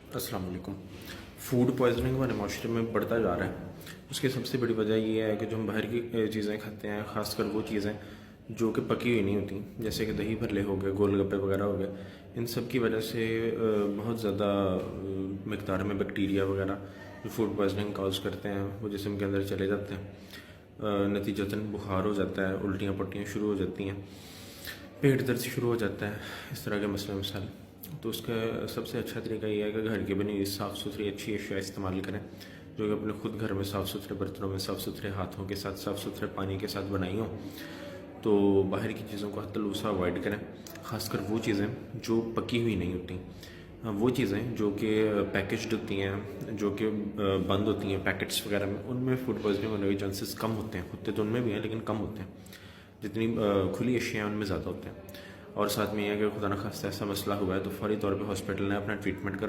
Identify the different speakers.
Speaker 1: अस्सलाम वालेकुम। Food poisoning हमारे माशरे में बढ़ता जा रहा है। उसकी सबसे बड़ी वजह ये है कि जो हम बाहर की चीज़ें खाते हैं, ख़ासकर वो चीज़ें जो कि पकी हुई नहीं होती, जैसे कि दही भल्ले हो गए, गोलगप्पे वगैरह हो गए, इन सब की वजह से बहुत ज़्यादा मिकदार में बैक्टीरिया वगैरह जो फूड पॉइजनिंग काज करते हैं वो जिस्म के अंदर चले जाते हैं। नतीजतन बुखार हो जाता है, उल्टियाँ पट्टियाँ शुरू हो जाती हैं, पेट दर्द शुरू हो जाता है, इस तरह के मसले मसाइल। तो उसका सबसे अच्छा तरीका ये है कि घर की बनी हुई साफ़ सुथरी अच्छी अशिया इस्तेमाल करें, जो कि अपने खुद घर में साफ़ सुथरे बर्तनों में साफ़ सुथरे हाथों के साथ साफ़ सुथरे पानी के साथ बनाई हों। तो बाहर की चीज़ों को हत्तलूसा अवॉइड करें, ख़ासकर वो चीज़ें जो पकी हुई नहीं होती। वो चीज़ें जो कि पैकेज्ड होती हैं, जो कि बंद होती हैं पैकेट्स वगैरह में, उनमें फूड पॉइजनिंग होने के चांसेस कम होते हैं। होते तो उनमें भी हैं लेकिन कम होते हैं। जितनी खुली अशिया हैं उनमें ज़्यादा होते हैं। और साथ में ये है कि खुदा न खास्ता ऐसा मसला हुआ है तो फौरी तौर पे हॉस्पिटल ने अपना ट्रीटमेंट करवाएं।